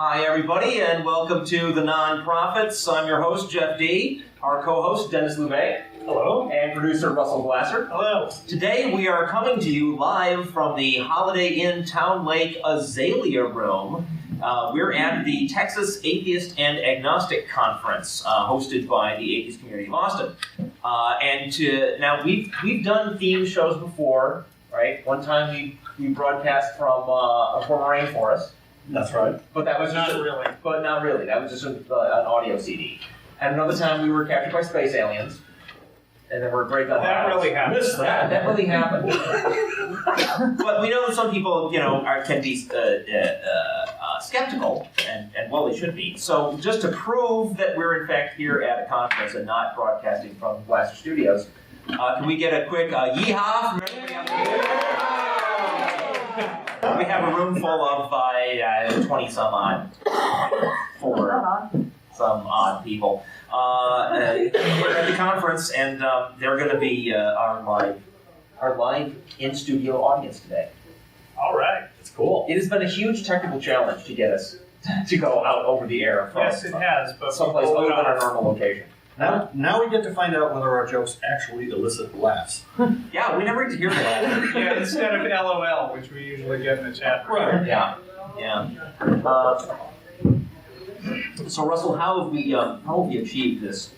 Hi, everybody, and welcome to The NonProphets. I'm your host, Jeff D., our co-host, Denis Loubet. Hello. And producer, Russell Glasser. Hello. Today, we are coming to you live from the Holiday Inn Town Lake Azalea Room. We're at the Texas Atheist and Agnostic Conference, hosted by the Atheist Community of Austin. Now, we've done theme shows before, right? One time we broadcast from a former rainforest. That's right. But that was not really. But not really. That was just an audio CD. And another time we were captured by space aliens. And then we're great. That really happened. That really happened. But we know that some people, can be skeptical, and well, they should be. So just to prove that we're in fact here at a conference and not broadcasting from Glasser Studios, can we get a quick yeehaw from everybody out there? We have a room full of 20 some odd, for some odd people. We're at the conference, and they're going to be our live in-studio audience today. All right, that's cool. It has been a huge technical challenge to get us to go out over the air from Yes, it has, but someplace other than our normal location. Now we get to find out whether our jokes actually elicit laughs. Yeah, we never get to hear that. Yeah, instead of LOL, which we usually get in the chat room. Right. Yeah. So Russell, how have we achieved this?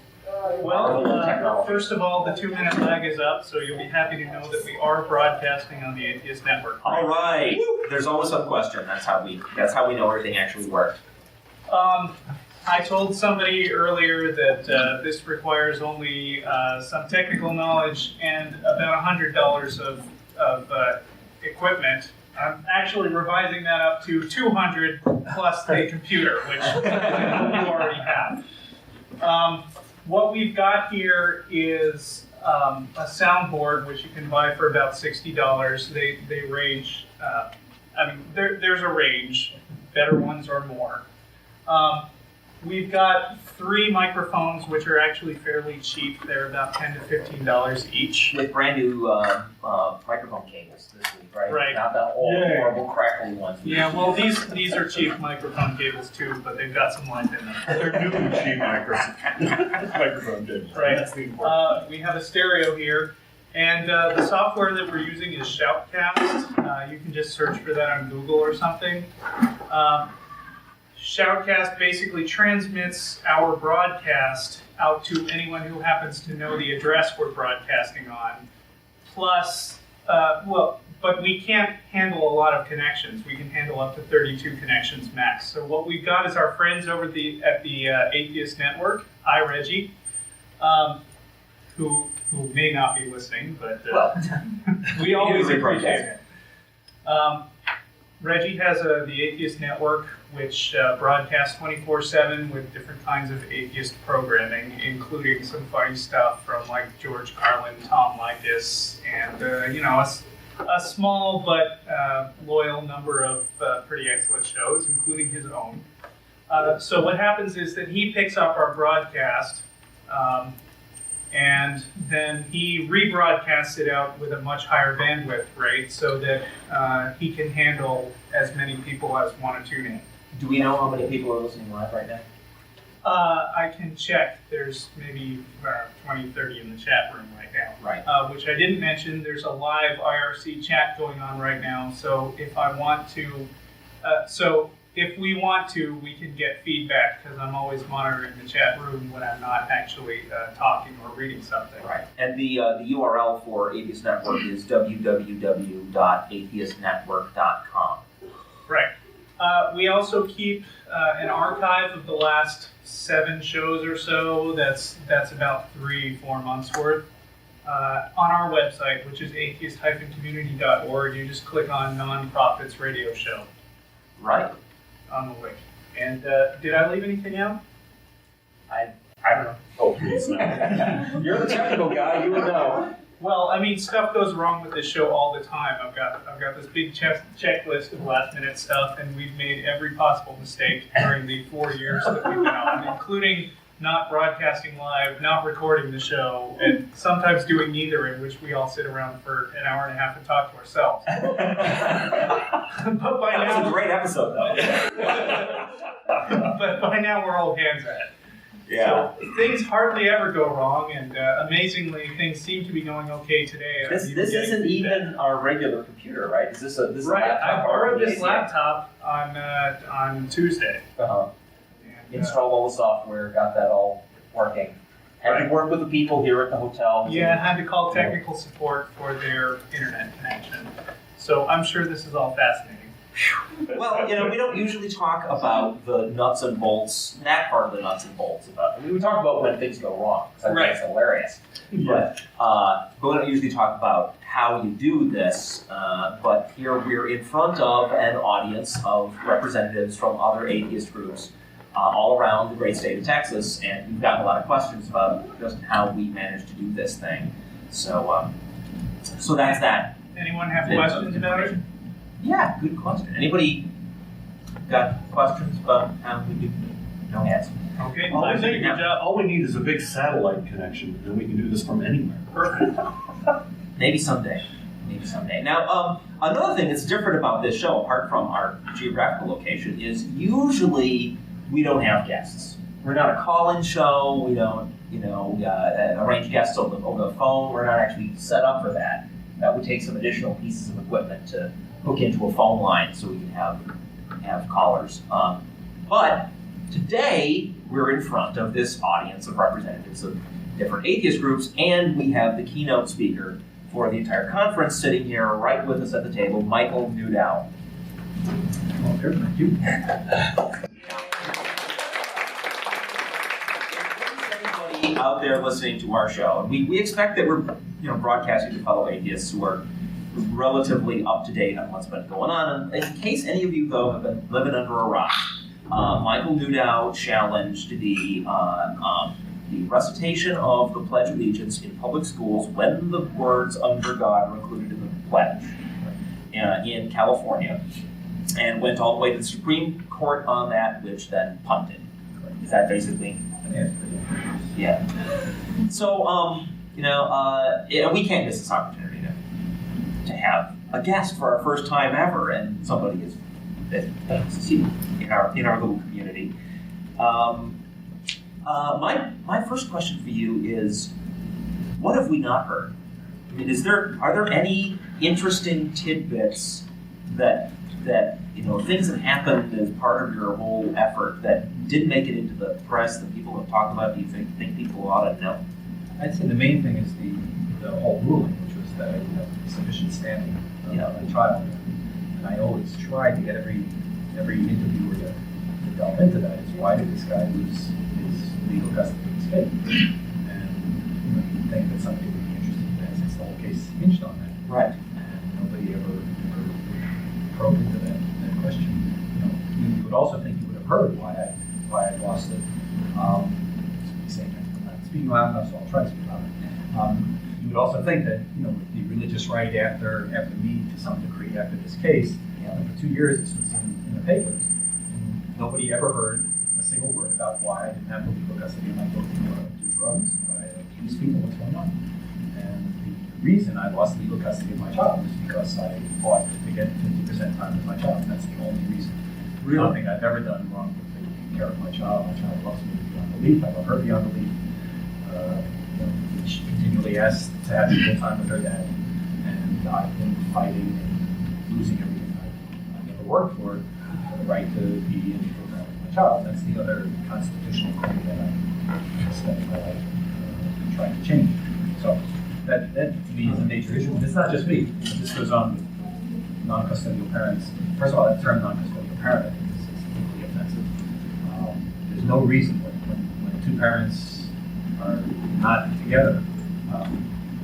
Well, first of all, the 2-minute lag is up, so you'll be happy to know that we are broadcasting on the Atheist Network. All right. There's always some question. That's how we know everything actually works. I told somebody earlier that this requires only some technical knowledge and about $100 of equipment. I'm actually revising that up to $200 plus the computer, which you already have. What we've got here is a soundboard, which you can buy for about $60. They range. There's a range. Better ones are more. We've got 3 microphones, which are actually fairly cheap. They're about $10 to $15 each. With brand new microphone cables this week, right? Right. Not the old, horrible, crackly ones. Yeah, well, these are cheap microphone cables too, but they've got some life in them. They're new cheap microphone cables. Right. That's the important. We have a stereo here, and the software that we're using is Shoutcast. You can just search for that on Google or something. Shoutcast basically transmits our broadcast out to anyone who happens to know the address we're broadcasting on. Plus, but we can't handle a lot of connections. We can handle up to 32 connections max. So what we've got is our friends over at the Atheist Network. Hi, Reggie, who may not be listening, but we always appreciate it. Reggie has the Atheist Network, which broadcasts 24/7 with different kinds of atheist programming, including some funny stuff from like George Carlin, Tom Likas, and a small but loyal number of pretty excellent shows, including his own. So what happens is that he picks up our broadcast, and then he rebroadcasts it out with a much higher bandwidth rate so that he can handle as many people as want to tune in. Do we know how many people are listening live right now? I can check. There's maybe 20, 30 in the chat room right now. Right. Which I didn't mention. There's a live IRC chat going on right now. So if I want to, if we want to, we can get feedback because I'm always monitoring the chat room when I'm not actually talking or reading something. Right. And the URL for Atheist Network is www.atheistnetwork.com. Right. We also keep an archive of the last 7 shows or so. That's about 3-4 months worth. On our website, which is atheist-community.org, you just click on NonProphets Radio Show. Right. On the link. And did I leave anything out? I don't know. Oh, please, no. You're the technical guy. You would know. Well, stuff goes wrong with this show all the time. I've got this big checklist of last-minute stuff, and we've made every possible mistake during the 4 years that we've been on, including not broadcasting live, not recording the show, and sometimes doing neither, in which we all sit around for an hour and a half and talk to ourselves. But by That was now, a great episode, though. but by now we're all hands at it. Yeah. So things hardly ever go wrong, and amazingly, things seem to be going okay today. This isn't even our regular computer, right? Is this a Right. I borrowed this ACA'S? laptop on Tuesday. Uh-huh. And, Installed all the software, got that all working. Had to work with the people here at the hotel. yeah, I had to call technical support for their internet connection. So I'm sure this is all fascinating. Well, we don't usually talk about the nuts and bolts, that part of the nuts and bolts. We talk about when things go wrong, because I think it's hilarious. But we don't usually talk about how you do this. But here we're in front of an audience of representatives from other atheist groups all around the great state of Texas, and we've gotten a lot of questions about just how we managed to do this thing. So that's that. Anyone have questions about it? Yeah, good question. Anybody got questions about how we do? No hands. Okay, All we Leslie, need- good job. All we need is a big satellite connection, and we can do this from anywhere. Perfect. Maybe someday. Now, another thing that's different about this show, apart from our geographical location, is usually we don't have guests. We're not a call-in show. We don't, arrange guests over the phone. We're not actually set up for that. That would take some additional pieces of equipment to hook into a phone line so we can have callers. But today we're in front of this audience of representatives of different atheist groups, and we have the keynote speaker for the entire conference sitting here right with us at the table, Michael Newdow. Well, good, thank you. Anybody out there listening to our show, and we expect that we're broadcasting to fellow atheists who are relatively up to date on what's been going on. And in case any of you though have been living under a rock, Michael Newdow challenged the recitation of the Pledge of Allegiance in public schools when the words "under God" are included in the pledge in California, and went all the way to the Supreme Court on that, which then punted. Is that basically? Yeah. So, we can't miss this opportunity to have a guest for our first time ever, and somebody is in our little community. My first question for you is, what have we not heard? I mean, are there any interesting tidbits that things that happened as part of your whole effort that didn't make it into the press that people have talked about? Do you think people ought to know? I'd say the main thing is the whole ruling, which was that I would have sufficient standing on my trial. And I always try to get every interviewer to delve into that. Is why did this guy lose his legal custody of his kid? And you think that somebody would be interested in that, since the whole case hinged on that. Right. And nobody ever probed into that question. You would also think you would have heard why I lost it. Speaking loud enough, so I'll try to speak louder. You would also think that with the religious right after me to some degree after this case, and for 2 years this was in the papers, and nobody ever heard a single word about why I didn't have the legal custody of my book to do drugs, why I accused people, what's going on. And the reason I lost legal custody of my child was because I fought to get 50% time with my child. That's the only reason. Really? Nothing I've ever done wrong with taking care of my child. My child loves me beyond belief. I love her beyond belief. She continually asks to have equal time with her dad, and I've been fighting and losing everything I never worked for the right to be in equal time with my child. That's the other constitutional claim that I spent my life trying to change. So that to me is a major issue, and it's not just me. This goes on with non-custodial parents. First of all, that term non-custodial parent I think is deeply offensive. There's no reason when two parents are not together,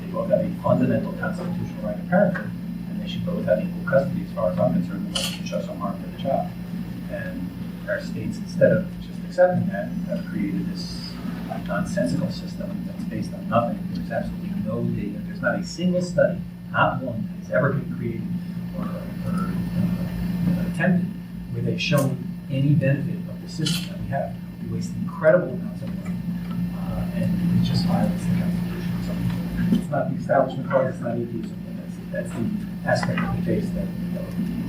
they both have a fundamental constitutional right to parenthood, and they should both have equal custody as far as I'm concerned, unless you show some harm to the child. And our states, instead of just accepting that, have created this nonsensical system that's based on nothing. There's absolutely no data. There's not a single study, not one, that has ever been created or attempted where they've shown any benefit of the system that we have. We waste incredible amounts of money and it just violates the Constitution. So it's not the establishment clause, it's not atheism, and that's the aspect of the case that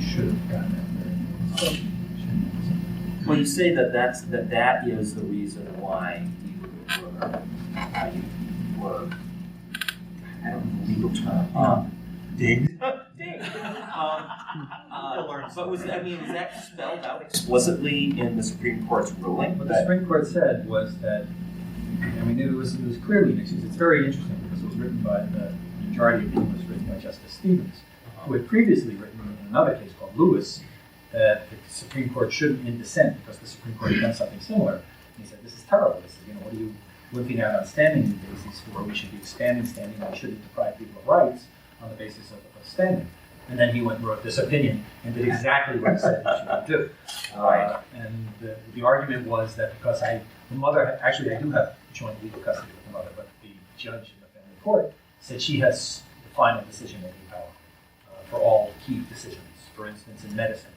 should have gotten out there. So, Well, you say that is the reason why you were I don't know the legal term. Ding. Ding. But was that spelled out explicitly in the Supreme Court's ruling? What the Supreme Court said was that, it was clearly an excuse. It's very interesting because it was written by the majority opinion was written by Justice Stevens, who had previously written in another case called Lewis that the Supreme Court shouldn't in dissent because the Supreme Court had done something similar. And he said, "This is terrible. This is, what are you looking at on standing basis for? We should be expanding standing. We shouldn't deprive people of rights on the basis of standing." And then he went and wrote this opinion and did exactly what he said he should do. Right. And the argument was that because the mother, actually I do have joint legal custody with the mother, but the judge in the family court said she has the final decision-making power for all key decisions. For instance, in medicine,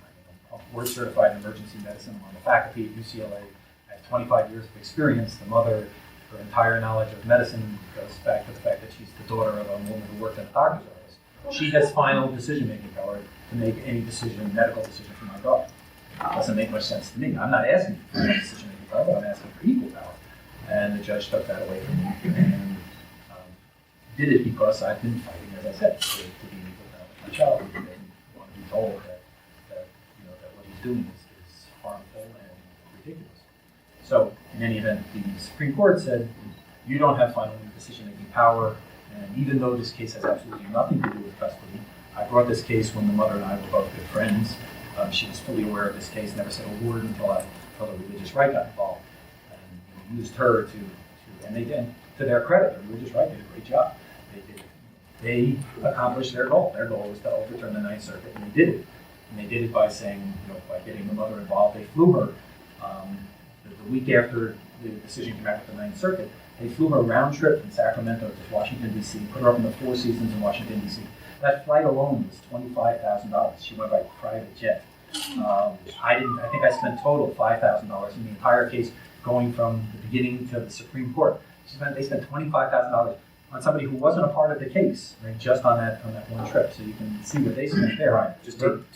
I'm board-certified in emergency medicine. I'm on the faculty at UCLA. I have 25 years of experience. The mother, her entire knowledge of medicine goes back to the fact that she's the daughter of a woman who worked in a doctor's office. She has final decision-making power to make any decision, medical decision for my daughter. It doesn't make much sense to me. I'm not asking for decision-making power, but I'm asking for equal power. And the judge took that away from me and did it because I've been fighting, as I said, to be equal power with my child. He doesn't want to be told that what he's doing is harmful and ridiculous. So, in any event, the Supreme Court said, you don't have final decision-making power. And even though this case has absolutely nothing to do with custody, I brought this case when the mother and I were both good friends. She was fully aware of this case, never said a word until the religious right got involved. And used her and they did, to their credit, the religious right did a great job. They accomplished their goal. Their goal was to overturn the Ninth Circuit, and they did it. And they did it by saying, by getting the mother involved. They flew her the week after the decision came out with the Ninth Circuit. They flew her round trip from Sacramento to Washington, D.C., put her up in the Four Seasons in Washington, D.C. That flight alone was $25,000. She went by private jet. I think I spent total $5,000 in the entire case, going from the beginning to the Supreme Court. They spent $25,000 on somebody who wasn't a part of the case, right, just on that one trip. So you can see what they spent there. Right.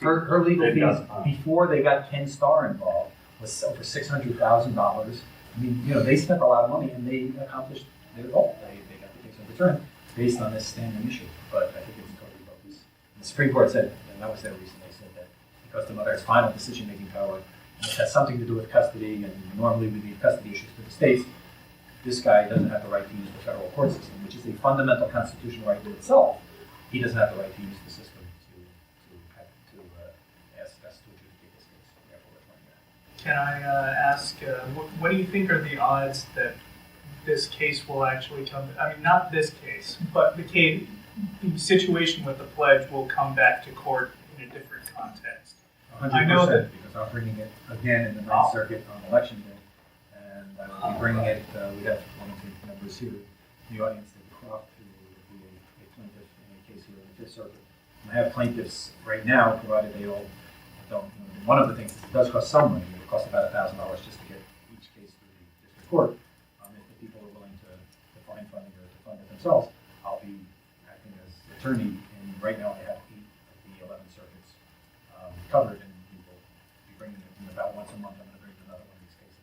Her legal fees before they got Ken Starr involved was over $600,000. They spent a lot of money and they accomplished their goal. They got the case overturned based on this standing issue. But I think it's totally bogus. The Supreme Court said, and that was their reason, they said that because the mother has final decision-making power, and it has something to do with custody, and normally we leave custody issues to the states, this guy doesn't have the right to use the federal court system, which is a fundamental constitutional right to itself. He doesn't have the right to use the system to ask us to adjudicate this case. Therefore, we're finding that. Can I ask, what do you think are the odds that this case will actually come? Not this case, but the situation with the pledge will come back to court in a different context. 100%, I know that because I'm bringing it again in the Ninth Circuit on election day, and I will be bringing it. We have one of the members here in the audience, David Croft, who will be a plaintiff in a case here in the Fifth Circuit. And I have plaintiffs right now, provided they all don't. One of the things is it does cost some money. It costs about $1,000 just to get each case through the district court. If the people are willing to find funding or to fund it themselves, I'll be acting as attorney. And right now I have 8 of the 11 circuits covered, and we will be bringing it in about once a month. I'm going to bring another one of these cases.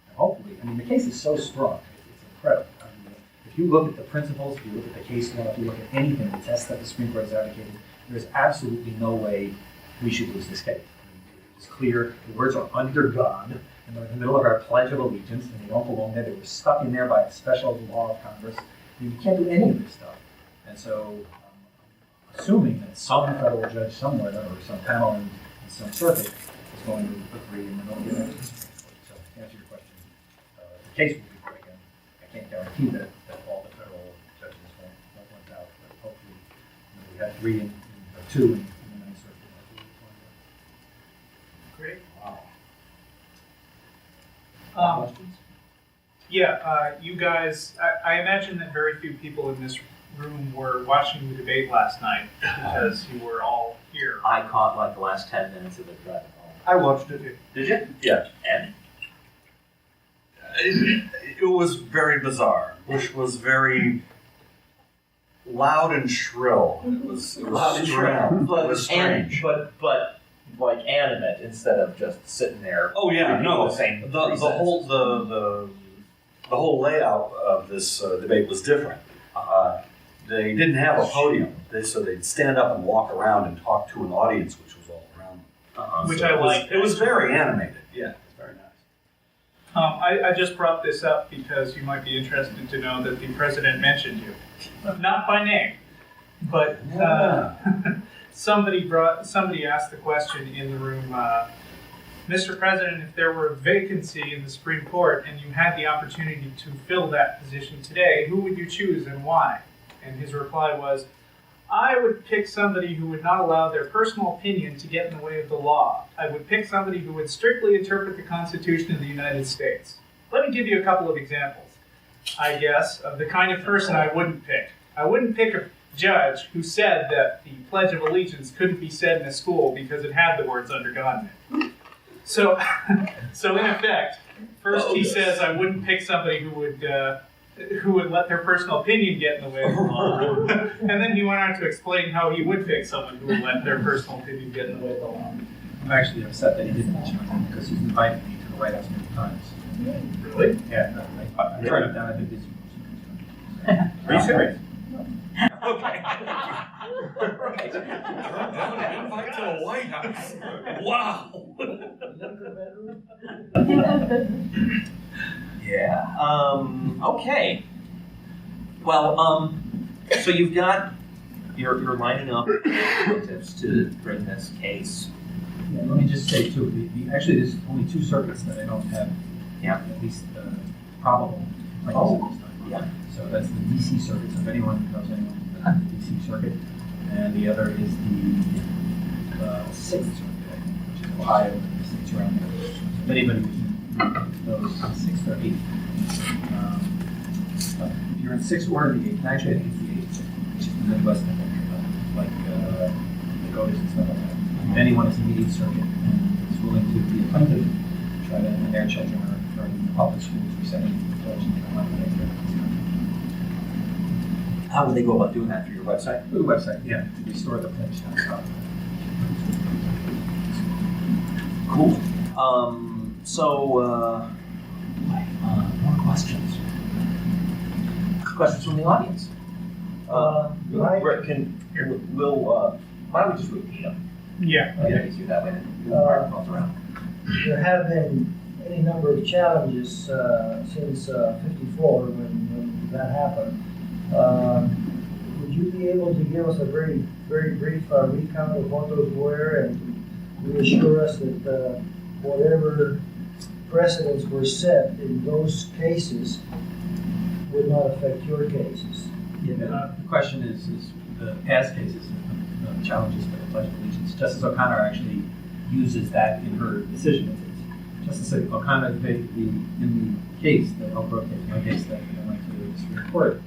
And hopefully, the case is so strong. It's incredible. If you look at the principles, if you look at the case law, if you look at anything, the tests that the Supreme Court has advocated, there's absolutely no way we should lose this case. It's clear the words are under God, and they're in the middle of our Pledge of Allegiance, and they don't belong there. They were stuck in there by a special law of Congress. You can't do any of this stuff. And so, assuming that some federal judge somewhere, or some panel in some circuit, is going to agree, and then they'll get into the Supreme Court. So, to answer your question, the case will be brought again. I can't guarantee that all the federal judges won't want out, but hopefully, we have 3 and 2 in the Ninth Circuit. Great. Wow. You guys, I imagine that very few people in this room were watching the debate last night because you were all here. I caught like the last 10 minutes of it driving home. I watched it. Did you? Yeah. And? It was very bizarre. Bush was very loud and shrill. It was Loud and shrill. strange. It was strange. But like animate instead of just sitting there. Oh yeah, repeating no. the same The whole layout of this debate was different. They didn't have a podium, so they'd stand up and walk around and talk to an audience, which was all around them. Which So I it was- liked. It was very animated. Yeah, it was very nice. I just brought this up because you might be interested to know that the president mentioned you. Not by name, but somebody asked the question in the room, Mr. President, if there were a vacancy in the Supreme Court and you had the opportunity to fill that position today, who would you choose and why? And his reply was, I would pick somebody who would not allow their personal opinion to get in the way of the law. I would pick somebody who would strictly interpret the Constitution of the United States. Let me give you a couple of examples, I guess, of the kind of person I wouldn't pick. I wouldn't pick a judge who said that the Pledge of Allegiance couldn't be said in a school because it had the words under God in it. So in effect, first he says I wouldn't pick somebody who would let their personal opinion get in the way of the law. And then he went on to explain how he would pick someone who would let their personal opinion get in the way of the law. I'm actually upset that he didn't mention my name because he's invited me to the White House many times. Really? Yeah, I turned it down. I think this. Are you serious? Okay. Invite to the White House. Wow. Yeah. Okay. Well, so you've got you're lining up relatives to bring this case. Yeah, let me just say too. Actually, there's only two circuits that I don't have. Yeah. At least probable plaintiffs at this time. Yeah. So that's the D.C. circuit. So if anyone knows anyone from the D.C. circuit, and the other is the Sixth Circuit, which is Ohio and the states around there. So if anybody knows Sixth or Eighth, if you're in Sixth or the Eighth, actually I think it's the Eighth, which is the Midwest, I think, like Dakotas and stuff like that. If anyone is in the Eighth Circuit and is willing to be a plaintiff, try to, and their children are in public schools, resetting the pledge and come out with their How would they go about doing that through your website? through the website, yeah, to restore the pledge.com. Cool. More questions. Questions from the audience. Why don't we just repeat them? Yeah. Okay, easier that way than moving microphones around. There have been any number of challenges since '54 when that happened. Would you be able to give us a very, very brief recount of what those were and reassure us that whatever precedents were set in those cases would not affect your cases? Yeah, the question is the past cases, the challenges for the Pledge of Allegiance. Justice O'Connor actually uses that in her decision. Justice O'Connor, in the case, the Elk Grove case, my case that I went to the Supreme Court,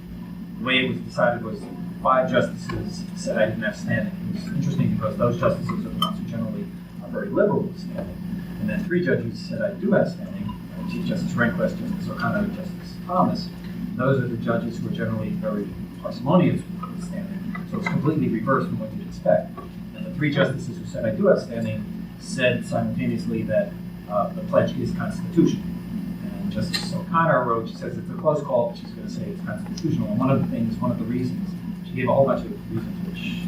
the way it was decided was 5 justices said I didn't have standing. It was interesting because those justices are the ones who generally are very liberal with standing. And then 3 judges said I do have standing, Chief Justice Rehnquist, Justice O'Connor, and Justice Thomas. And those are the judges who are generally very parsimonious with standing. So it's completely reversed from what you'd expect. And the 3 justices who said I do have standing said simultaneously that the pledge is constitutional. And Justice O'Connor wrote, she says it's a close call, but she's going to say it's constitutional. And one of the reasons, she gave a whole bunch of reasons which,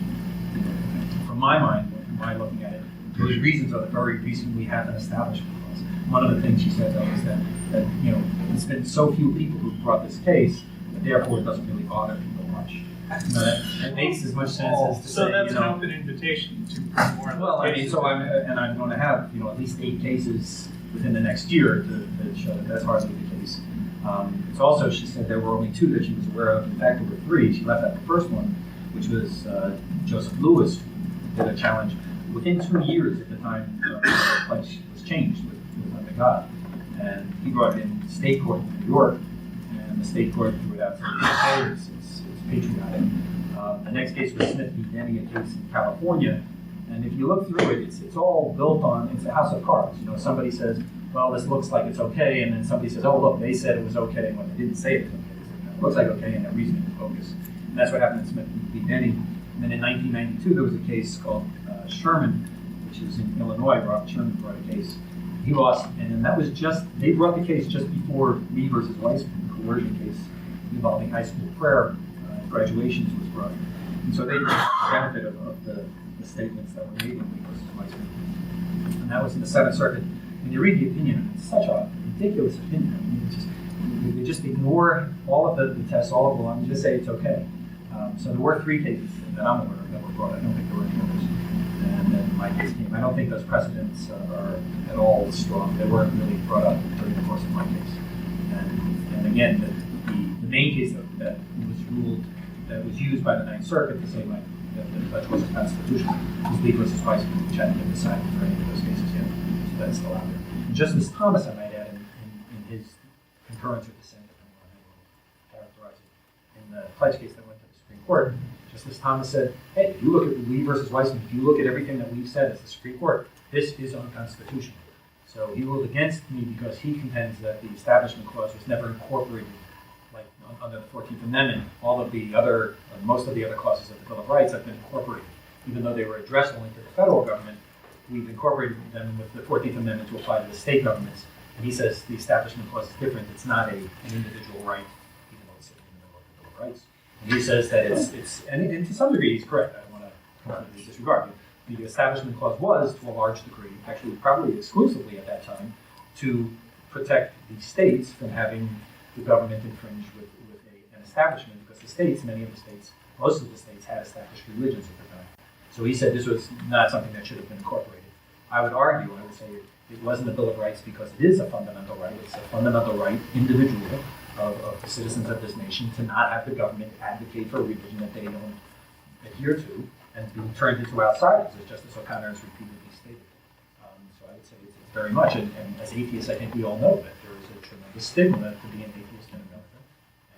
from my mind, from my looking at it, those reasons are the very reason we have an establishment clause. One of the things she said, though, is that there's been so few people who've brought this case, that therefore it doesn't really bother people much. That makes as much sense as to So say, that's an open invitation to more. well, I mean, I'm going to have at least 8 cases within the next year to show that that's hardly the case. It's also, she said there were only 2 that she was aware of. In fact, there were 3. She left out the first one, which was Joseph Lewis, who did a challenge within 2 years at the time the pledge was changed with Under God, and he brought it in state court in New York, and the state court threw it out to it's patriotic. The next case was Smith v. Denny, a case in California, And if you look through it, it's all built on, it's a house of cards. Somebody says, well, this looks like it's okay, and then somebody says, oh, look, they said it was okay when they didn't say it. It looks like okay, and their reasoning is focused. And that's what happened in Smith v. Denny. And then in 1992, there was a case called Sherman, which is in Illinois. Robert Sherman brought a case. He lost, and that was they brought the case just before Lee versus Weissman, the coercion case involving high school prayer graduations was brought. And so they got the benefit of the statements that were made in Lee versus Weissman. And that was in the Seventh Circuit. When you read the opinion, it's such a ridiculous opinion. I mean, they just ignore all of the tests, all of the law, and just say it's okay. So there were 3 cases that I'm aware of that were brought. I don't think there were any others. And then my case came. I don't think those precedents are at all strong. They weren't really brought up during the course of my case. And again, the main case that was ruled, that was used by the Ninth Circuit to say that the Dutch wasn't constitutional was Lee versus Weissman, which hadn't been decided for any of those cases yet. So that's still out there. And Justice Thomas, I might add, in his concurrence or dissent, depending on how you want to characterize it, in the pledge case that went to the Supreme Court, Justice Thomas said, hey, if you look at Lee versus Weissman, if you look at everything that we've said as the Supreme Court, this is unconstitutional. So he ruled against me because he contends that the Establishment Clause was never incorporated, like under the 14th Amendment. All of the other, most of the other clauses of the Bill of Rights have been incorporated. Even though they were addressed only to the federal government, we've incorporated them with the 14th Amendment to apply to the state governments. And he says the Establishment Clause is different. It's not an individual right, even though it's in the middle of the Bill of Rights. And he says that it's and to some degree he's correct. I don't want to completely disregard it. The Establishment Clause was, to a large degree, actually probably exclusively at that time, to protect the states from having the government infringe with an establishment, because the states, many of the states, most of the states had established religions at the time. So he said this was not something that should have been incorporated. I would say it wasn't a Bill of Rights because it is a fundamental right. It's a fundamental right, individual, of the citizens of this nation to not have the government advocate for a religion that they don't adhere to and be turned into outsiders, as Justice O'Connor has repeatedly stated. So I would say it's very much, and as atheists, I think we all know that there is a tremendous stigma to be an atheist in America,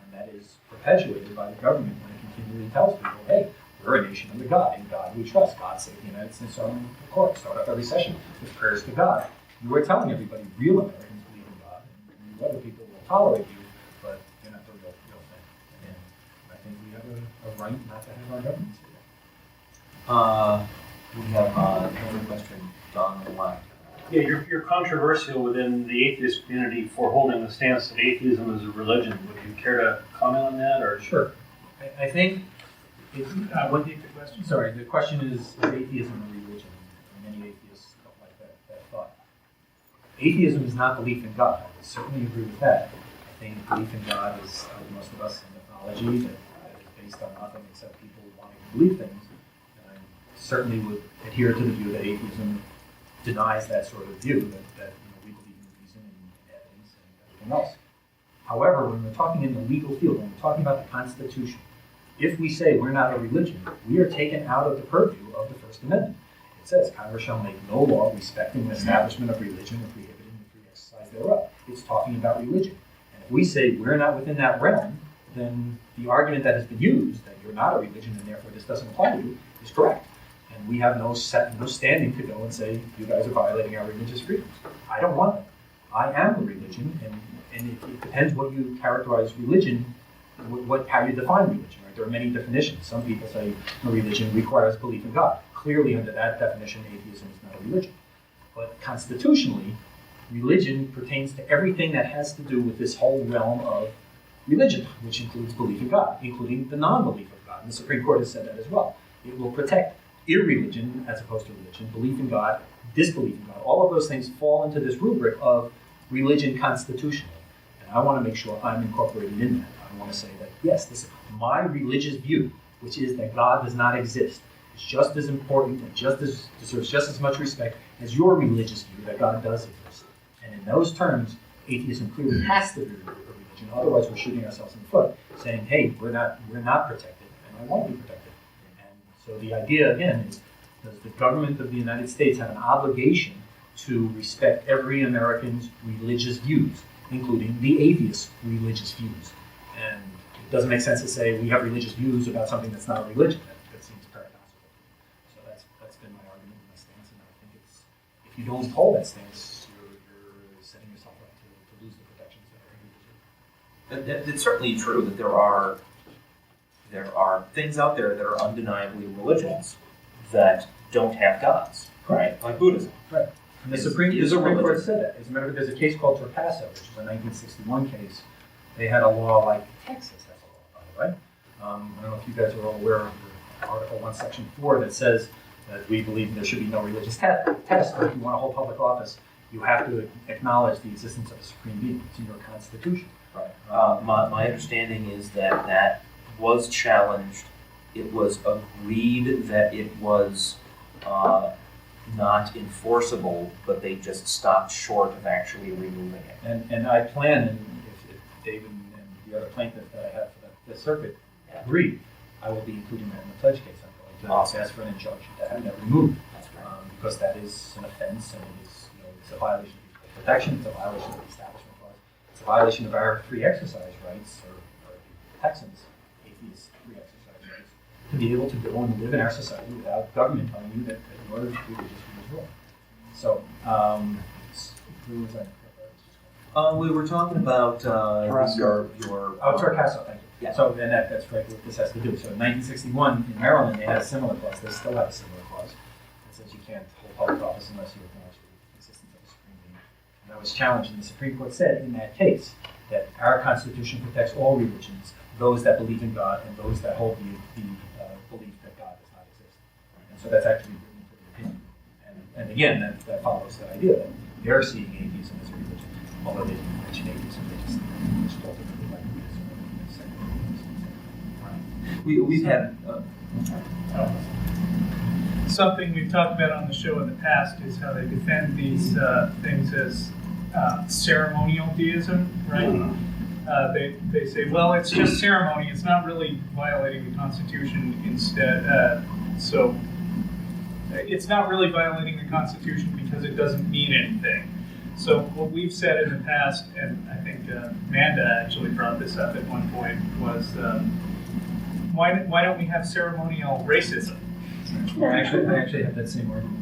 and that is perpetuated by the government when it continually tells people, hey, we're a nation under God. In God we trust. God saved the United States Army Corps. Start off every session with prayers to God. You are telling everybody real Americans believe in God, and other people will tolerate you, but you're not the real thing. And I think we have a right not to have our government say that. We have another question, Don on the left. Yeah, you're controversial within the atheist community for holding the stance that atheism is a religion. Would you care to comment on that, or? Sure. I think What is the question? sorry, the question is atheism a religion? And many atheists don't like that thought. Atheism is not belief in God. I would certainly agree with that. I think belief in God is, like most of us, a mythology that is based on nothing except people wanting to believe things. And I certainly would adhere to the view that atheism denies that sort of view, that we believe in reason and evidence and everything else. However, when we're talking in the legal field, when we're talking about the Constitution, if we say we're not a religion, we are taken out of the purview of the First Amendment. It says, Congress shall make no law respecting the establishment of religion or prohibiting the free exercise thereof. It's talking about religion. And if we say we're not within that realm, then the argument that has been used, that you're not a religion and therefore this doesn't apply to you, is correct. And we have no standing to go and say, you guys are violating our religious freedoms. I don't want that. I am a religion, and it depends what you characterize religion, how you define religion. Right? There are many definitions. Some people say a religion requires belief in God. Clearly, under that definition, atheism is not a religion. But constitutionally, religion pertains to everything that has to do with this whole realm of religion, which includes belief in God, including the non-belief of God. And the Supreme Court has said that as well. It will protect irreligion as opposed to religion, belief in God, disbelief in God. All of those things fall into this rubric of religion constitutionally. And I want to make sure I'm incorporated in that. I want to say that, yes, this is my religious view, which is that God does not exist, is just as important and deserves just as much respect as your religious view that God does exist. And in those terms, atheism clearly has to be a religion. Otherwise, we're shooting ourselves in the foot, saying, hey, we're not protected, and I want to be protected. And so the idea, again, is, does the government of the United States have an obligation to respect every American's religious views, including the atheist's religious views? And it doesn't make sense to say we have religious views about something that's not a religion. That seems paradoxical. So that's been my argument if you don't uphold that stance, you're setting yourself up to lose the protections that are needed. It's certainly true that there are things out there that are undeniably religions that don't have gods, right? Like Buddhism. Right. And the Supreme Court said that. As a matter of fact, there's a case called Torcaso, which is a 1961 case. They had a law like Texas has a law, by the way. I don't know if you guys are all aware of Article 1, Section 4 that says that we believe there should be no religious test, but if you want to hold public office, you have to acknowledge the existence of a supreme being. It's in your Constitution. Right. My understanding is that was challenged. It was agreed that it was not enforceable, but they just stopped short of actually removing it. And I plan, and if David and the other plaintiff that I have for the circuit agree, I will be including that in the pledge case. I'm going to ask for an injunction to have that removed, because that is an offense, and it is, it's a violation of protection, it's a violation of the Establishment Clause, it's a violation of our free exercise rights, or Texans, atheists' free exercise rights, to be able to go and live in our society without government telling you that in order to do this is wrong. So, who was that? We were talking about your Torcaso, thank you. Yeah. So then that's correct what this has to do. So in 1961 in Maryland, they had a similar clause. They still have a similar clause that says you can't hold public office unless you acknowledge the existence of a supreme being. And that was challenged, and the Supreme Court said in that case that our Constitution protects all religions, those that believe in God and those that hold the belief that God does not exist. And so that's actually written into the opinion. And again, that follows the idea that they're seeing atheism as a religion, although they didn't mention atheism, they just called it like We've had Something we've talked about on the show in the past is how they defend these things as ceremonial deism, right? They say, well, it's just ceremony. It's not really violating the Constitution. Instead, so it's not really violating the Constitution because it doesn't mean anything. So what we've said in the past, and I think Amanda actually brought this up at one point, was why don't we have ceremonial racism? I actually have that same argument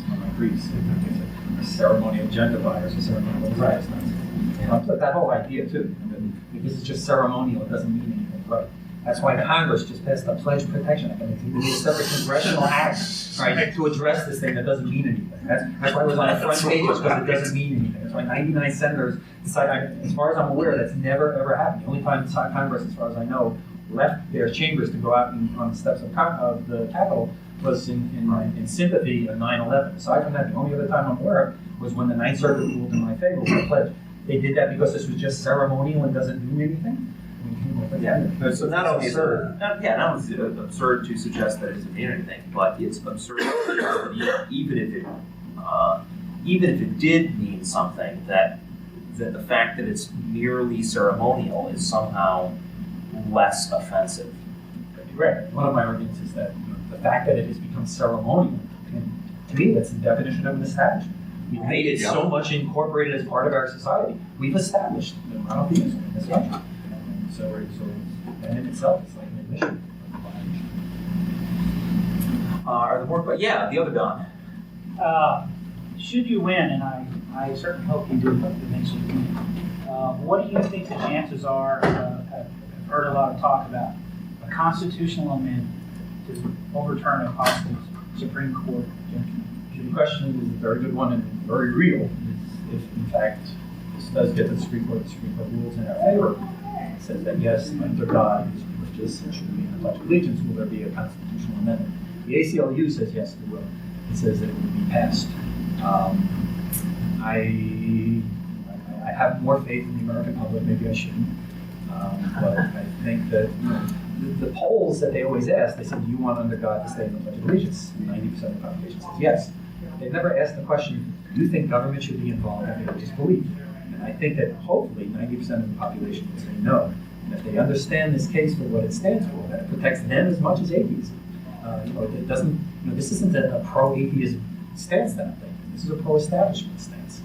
on my briefs. A ceremonial gender bias or ceremonial bias. But that whole idea too, because it's just ceremonial, it doesn't mean anything, right? That's why Congress just passed the Pledge Protection Act. I mean, it's a separate congressional act, right, to address this thing that doesn't mean anything. That's why it was on the front page, because it doesn't mean anything. That's why 99 senators decided, as far as I'm aware, that's never ever happened. The only time Congress, as far as I know, left their chambers to go out on the steps of the Capitol was in sympathy of 9/11. Aside from that, the only other time I'm aware of was when the Ninth Circuit ruled in my favor with the pledge. They did that because this was just ceremonial and doesn't mean anything. Yeah. So not only is it absurd to suggest that it doesn't mean anything, but it's absurd to suggest that even if it did mean something, that the fact that it's merely ceremonial is somehow less offensive. Right. One of my arguments is that the fact that it has become ceremonial, and to me, that's the definition of an establishment. We've made it so much incorporated as part of our society. We've established monotheism in this country. So that in itself is like an admission. Are there more questions? Yeah, the other Don. Should you win, and I certainly hope you do eventually win, what do you think the chances are, I've heard a lot of talk about, a constitutional amendment to overturn a possible Supreme Court judgment? The question is a very good one and very real. If in fact this does get to the Supreme Court rules in our favor, it says that yes, under God is religious and should be in the Pledge of Allegiance, will there be a constitutional amendment? The ACLU says yes, it will. It says that it will be passed. I have more faith in the American public, maybe I shouldn't. But I think that the polls that they always ask, they say, do you want under God to stay in the Pledge of Allegiance? 90% of the population says yes. They've never asked the question, do you think government should be involved in religious belief? And I think that hopefully 90% of the population will say no. And if they understand this case for what it stands for, that it protects them as much as atheism. It doesn't, this isn't a pro-atheism stance that I'm taking. This is a pro-establishment stance.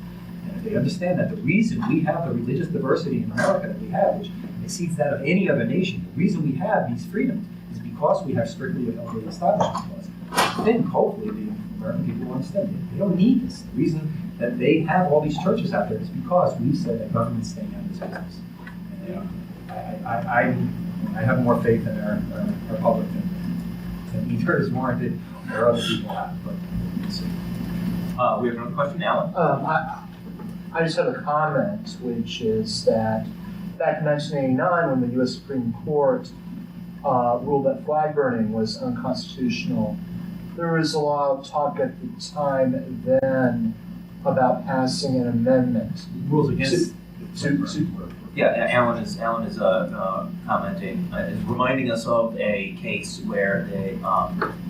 And if they understand that the reason we have the religious diversity in America that we have, which exceeds that of any other nation, the reason we have these freedoms is because we have strictly upheld the establishment clause. Then hopefully the American people will understand. They don't need this. The reason that they have all these churches out there is because we've said that government's staying out of this business. And, I have more faith in our public than either is warranted or other people have. But we'll see. We have another question, Alan. I just have a comment, which is that back in 1989, when the U.S. Supreme Court ruled that flag burning was unconstitutional, there was a lot of talk at the time then about passing an amendment. Rules against Yeah, Alan is commenting, is reminding us of a case where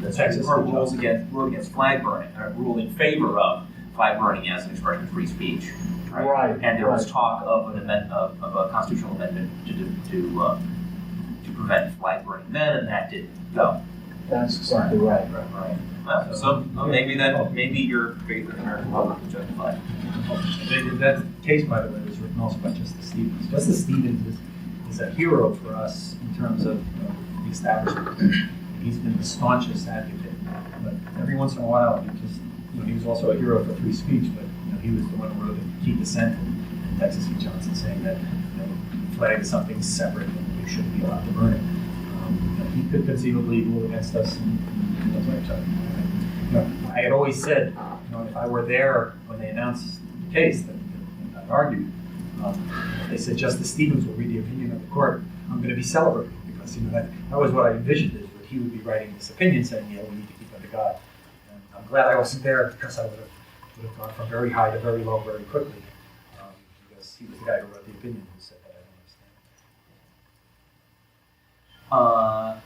the Texas Court ruled against flag burning, ruled in favor of flag burning as an expression of free speech. Right. And there was talk of an amendment of a constitutional amendment to prevent flag burning then, and that didn't go. That's exactly right. Right. Well, so maybe your faith in the American public is justified. That case, by the way, was written also by Justice Stevens. Justice Stevens is a hero for us in terms of the establishment. He's been the staunchest advocate. But every once in a while, he was also a hero for free speech. But he was the one who wrote the key dissent in Texas v. Johnson, saying that the flag is something separate and we shouldn't be allowed to burn it. He could conceivably rule against us and those like that. I had always said, if I were there when they announced the case that I argued, they said Justice Stevens will read the opinion of the court. I'm going to be celebrating because that was what I envisioned, is that he would be writing this opinion saying, we need to keep under God. And I'm glad I wasn't there because I would have gone from very high to very low very quickly, because he was the guy who wrote the opinion who said that. I don't understand.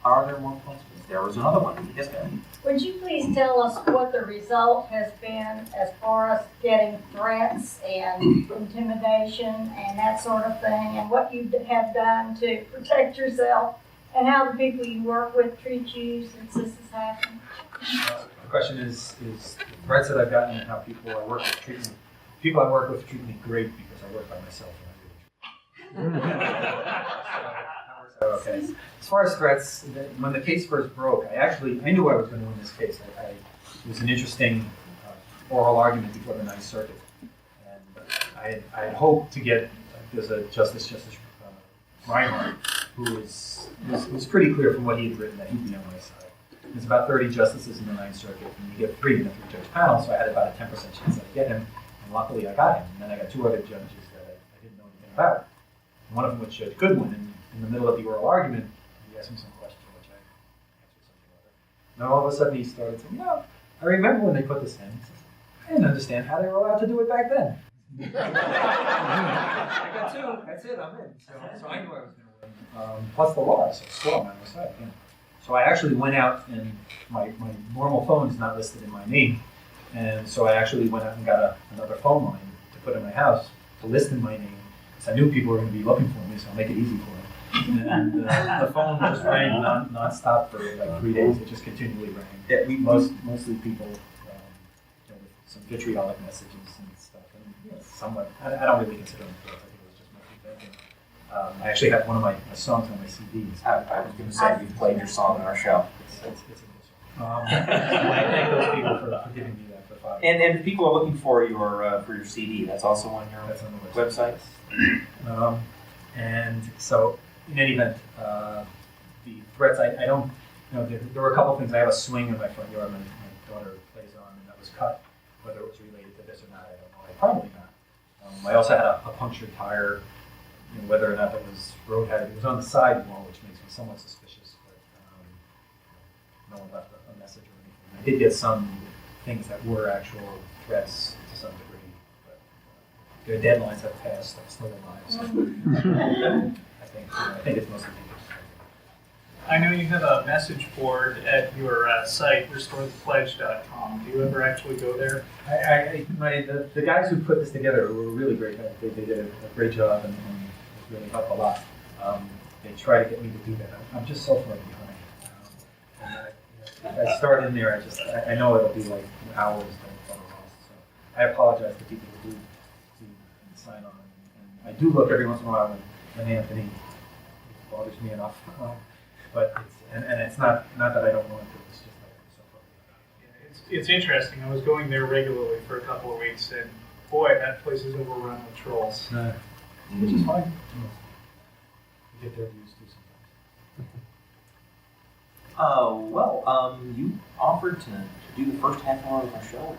Are there more questions? There was another one. Yes, ma'am. Would you please tell us what the result has been as far as getting threats and intimidation and that sort of thing, and what you have done to protect yourself, and how the people you work with treat you since this has happened? The question is the threats that I've gotten and how people I work with treat me. People I work with treat me great because I work by myself. And I really okay. As far as threats, when the case first broke, I knew I was going to win this case. It was an interesting oral argument before the Ninth Circuit, and I had hoped to get there's a Justice Reinhardt, who was pretty clear from what he had written that he'd be on my side. There's about 30 justices in the Ninth Circuit, and you get 3 in a 3-judge panel, so I had about a 10% chance I'd get him, and luckily I got him. And then I got 2 other judges that I didn't know anything about. And one of them was Judge Goodwin, and in the middle of the oral argument, he asked me some question, which I answered something other. And then all of a sudden he started saying, I remember when they put this in. He says, I didn't understand how they were allowed to do it back then. I got 2, that's it, I'm in. So I knew I was going to win. Plus the law, so still I'm on my side. Yeah. So I actually went out, and my normal phone is not listed in my name. And so I actually went out and got another phone line to put in my house to list in my name. Because I knew people were going to be looking for me, so I'll make it easy for them. And the phone just rang non-stop for like 3 days. It just continually rang. Yeah, mostly people with some vitriolic messages and stuff. And somewhat, I don't really consider them threats. I think it was just mostly thinking. I actually have one of my songs on my CDs. I was going to say you played your song on our show. It's a good song. I thank those people for giving me that for 5 years. And if people are looking for your CD, that's also on your website. And so, in any event, the threats, I don't, there were a couple of things. I have a swing in my front yard my daughter plays on, and that was cut. Whether it was related to this or not, I don't know. Probably not. I also had a punctured tire. Whether or not that was road hazard, it was on the sidewall, which makes me somewhat suspicious. But no one left a message or anything. I did get some things that were actual threats to some degree, but their deadlines have passed. I'm still alive. So I think it's mostly dangerous. I know you have a message board at your site, restorethepledge.com. Do you ever actually go there? The guys who put this together were really great. They did a great job and it really helped a lot. They try to get me to do that. I'm just so far behind. If I start in there, I know it'll be like hours. So I apologize to people who do sign on. And I do look every once in a while when Anthony bothers me enough. But it's not that I don't want to. It's just like I'm so far behind. it's interesting. I was going there regularly for a couple of weeks, and boy, that place is overrun with trolls. Which is fine. You get their views too sometimes. You offered to do the first half hour of our show.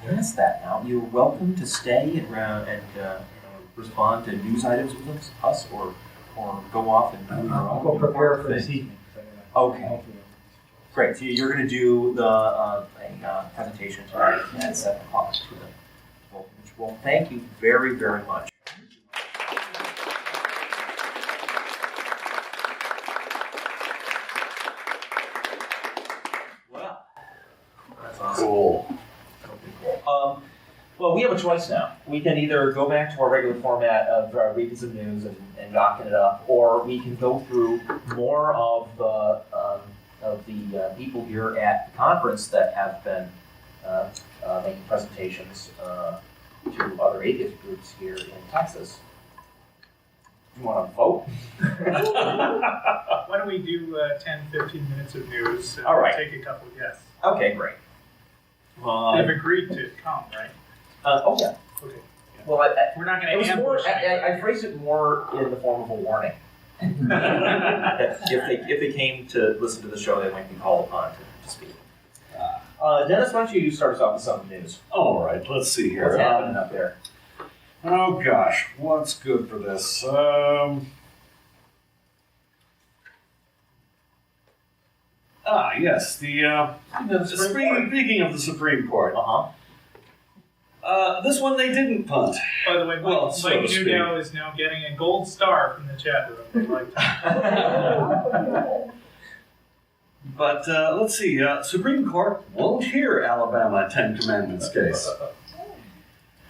We'll miss that now. You're welcome to stay and respond to news items with us, or go off and do your I'll own go prepare for thing. this evening. Okay. Hopefully. Great. So you're going to do the a presentation tonight at 7 o'clock. Well, thank you very, very much. Well, that's awesome. Cool. Well, we have a choice now. We can either go back to our regular format of reading some news and knocking it up, or we can go through more of the people here at the conference that have been making presentations to other atheist groups here in Texas. You want to vote? Why don't we do 10, 15 minutes of news and All right. take a couple of guests? Okay, great. They've agreed to come, right? Oh yeah. Okay. Well, We're not it going was to more. ambush anybody. I phrased it more in the form of a warning. That if they came to listen to the show, they might be called upon to speak. Dennis, why don't you start us off with some news? All right, let's see here. What's happening up there? Oh gosh, what's good for this? Yes, speaking of the Supreme Court, this one they didn't punt. By the way, Well, so Mike to speak. Newdow is now getting a gold star from the chat room. They like that. But let's see, Supreme Court won't hear Alabama Ten Commandments case.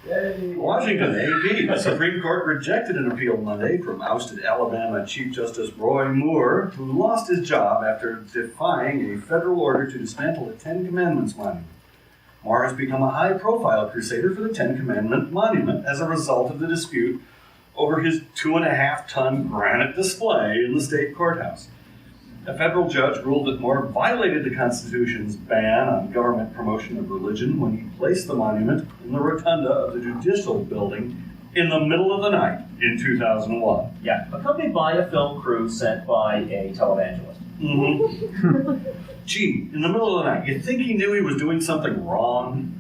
Washington, AP. The Supreme Court rejected an appeal Monday from ousted Alabama Chief Justice Roy Moore, who lost his job after defying a federal order to dismantle a Ten Commandments monument. Moore has become a high-profile crusader for the Ten Commandment monument as a result of the dispute over his 2.5-ton granite display in the state courthouse. A federal judge ruled that Moore violated the Constitution's ban on government promotion of religion when he placed the monument in the rotunda of the judicial building in the middle of the night in 2001. Yeah, accompanied by a film crew sent by a televangelist. Mm-hmm. Gee, in the middle of the night, you'd think he knew he was doing something wrong?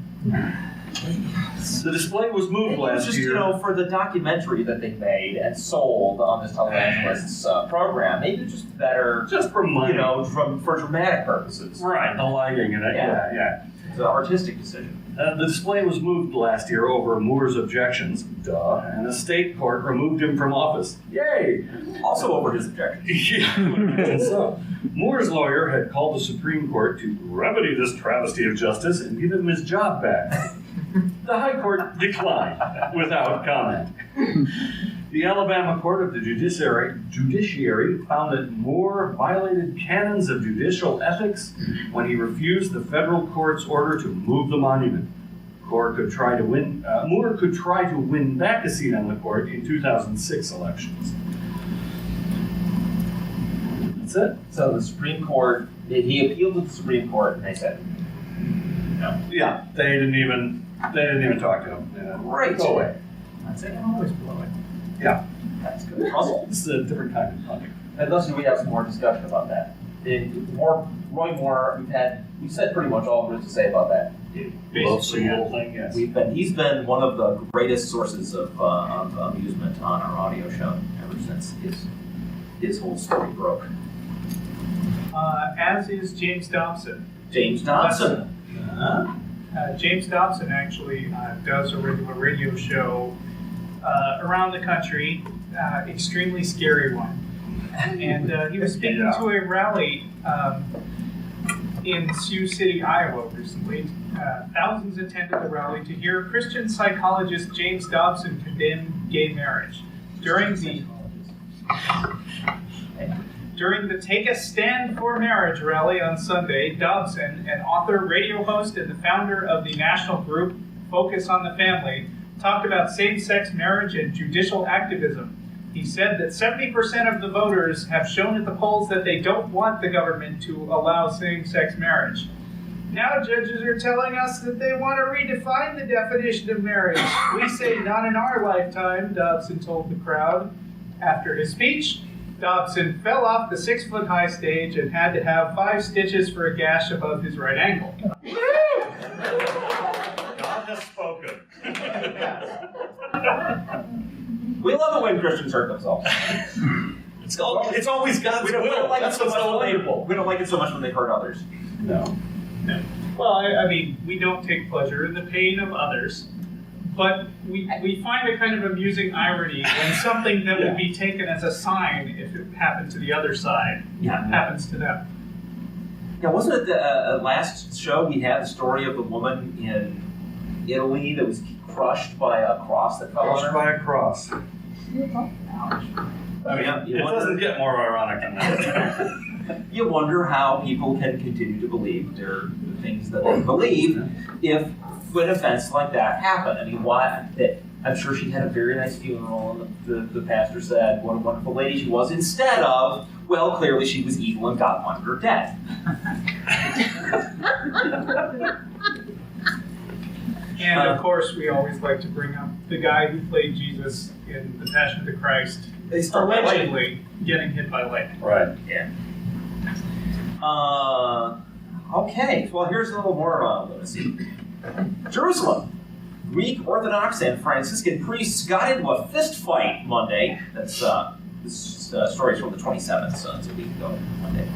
The display was moved last Just, year. for the documentary that they made and sold on this televangelist's program, maybe it's just better, Just for money. for dramatic purposes. Right, the lighting and it. Yeah. It's an artistic decision. The display was moved last year over Moore's objections, and the state court removed him from office. Yay! Also over his objections. Yeah, I would imagine so. Moore's lawyer had called the Supreme Court to remedy this travesty of justice and give him his job back. The High Court declined without comment. The Alabama Court of the Judiciary found that Moore violated canons of judicial ethics when he refused the federal court's order to move the monument. Moore could try to win back a seat on the court in 2006 elections. That's it. So the Supreme Court, he appealed to the Supreme Court, and they said, no. Yeah, they didn't even talk to him. Right. Go away. That's it. Always blow it. Yeah. That's good. Russell. This is a different kind of funding. Unless we have some more discussion about that. Roy Moore, we've said pretty much all there is to say about that. Basically, the whole thing, yes. He's been one of the greatest sources of amusement on our audio show ever since his whole story broke. As is James Dobson. James Dobson. James Dobson actually does a regular radio show around the country, extremely scary one. And he was speaking to a rally in Sioux City, Iowa recently. Thousands attended the rally to hear Christian psychologist James Dobson condemn gay marriage. During the Take a Stand for Marriage rally on Sunday, Dobson, an author, radio host, and the founder of the national group Focus on the Family, talked about same-sex marriage and judicial activism. He said that 70% of the voters have shown at the polls that they don't want the government to allow same-sex marriage. Now judges are telling us that they want to redefine the definition of marriage. We say not in our lifetime, Dobson told the crowd. After his speech, Dobson fell off the 6-foot-high stage and had to have 5 stitches for a gash above his right ankle. God has spoken. We love it when Christians hurt themselves. It's always God's We don't will. like it That's so what's much so when they, wonderful. we don't like it so much when they hurt others. No. Well, I mean, we don't take pleasure in the pain of others, but we find a kind of amusing irony when something that would be taken as a sign if it happened to the other side happens to them. Yeah, wasn't it the last show we had the story of the woman in Italy that was crushed by a cross that fell on Crushed her? by a cross. I mean, You it wonder- doesn't get more ironic than that. You wonder how people can continue to believe the things that they believe when events like that happen. I mean, I'm sure she had a very nice funeral, and the pastor said what a wonderful lady she was, instead of, well, clearly she was evil and God wanted her dead. And of course, we always like to bring up the guy who played Jesus in The Passion of the Christ, allegedly getting hit by lightning. Right. Yeah. Okay, well, here's a little more lunacy. Jerusalem. Greek Orthodox and Franciscan priests got into a fist fight Monday. This story is from the 27th, so it's a week ago Monday.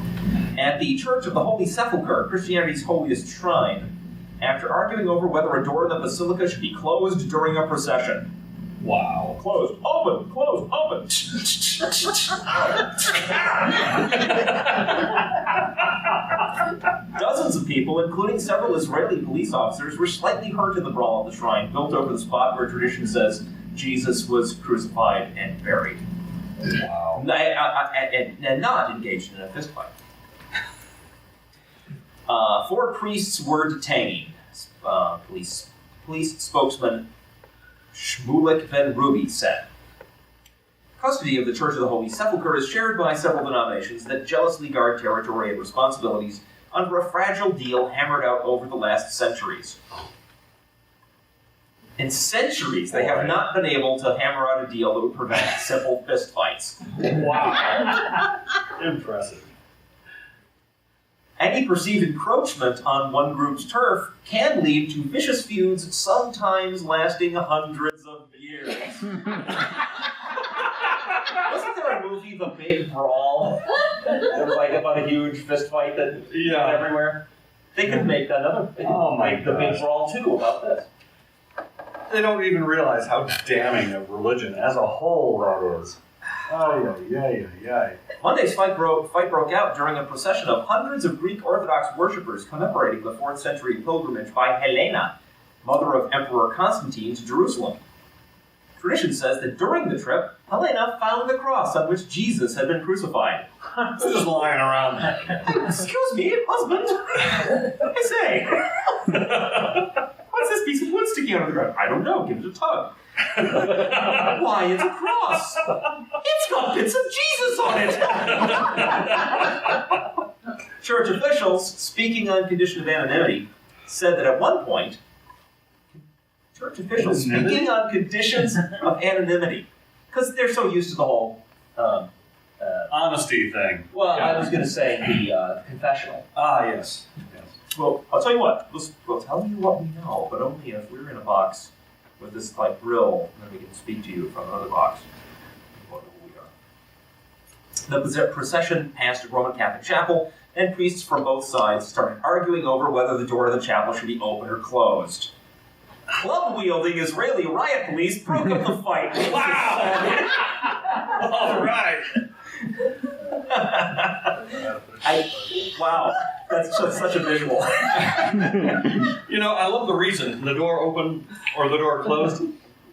At the Church of the Holy Sepulchre, Christianity's holiest shrine, after arguing over whether a door in the basilica should be closed during a procession. Wow. Closed. Open. Closed. Open. Dozens of people, including several Israeli police officers, were slightly hurt in the brawl at the shrine, built over the spot where tradition says Jesus was crucified and buried. Wow. And not engaged in a fistfight. 4 priests were detained. Police spokesman Shmulik Ben Ruby said. Custody of the Church of the Holy Sepulchre is shared by several denominations that jealously guard territory and responsibilities under a fragile deal hammered out over the last centuries. In centuries, they have not been able to hammer out a deal that would prevent simple fistfights. Wow. Impressive. Any perceived encroachment on one group's turf can lead to vicious feuds, sometimes lasting hundreds of years. Wasn't there a movie, The Big Brawl? It was like about a huge fist fight that went everywhere. They could make another. The Big Brawl 2 about this. They don't even realize how damning of religion as a whole that is. Oh, yeah. Monday's fight broke out during a procession of hundreds of Greek Orthodox worshippers commemorating the 4th century pilgrimage by Helena, mother of Emperor Constantine, to Jerusalem. Tradition says that during the trip, Helena found the cross on which Jesus had been crucified. It's just lying around. Excuse me, husband. I say. What's this piece of wood sticking out of the ground? I don't know. Give it a tug. Why, it's a cross. It's got bits of Jesus on it. Church officials, speaking on condition of anonymity, said that at one point, speaking on conditions of anonymity, because they're so used to the whole honesty thing. Well, I was going to say the confessional. Ah, yes. Well, I'll tell you what. We'll tell you what we know, but only if we're in a box with this like grill, and then we can speak to you from another box. What we are. The procession passed a Roman Catholic chapel, and priests from both sides started arguing over whether the door of the chapel should be open or closed. Club-wielding Israeli riot police broke up the fight. Wow! All right. Wow, that's just such a visual. You know, I love the reason the door open or the door closed.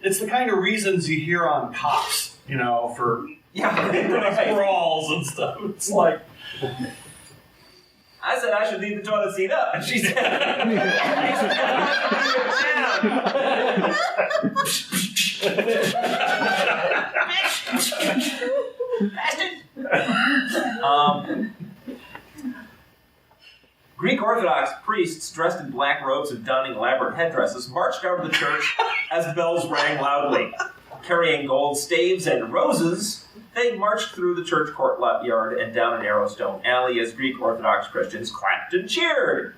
It's the kind of reasons you hear on Cops, you know, for brawls and stuff. It's like, I said I should leave the toilet seat up, and she said, Greek Orthodox priests dressed in black robes and donning elaborate headdresses marched out of the church as bells rang loudly. Carrying gold staves and roses, they marched through the church courtyard and down a narrow stone alley as Greek Orthodox Christians clapped and cheered.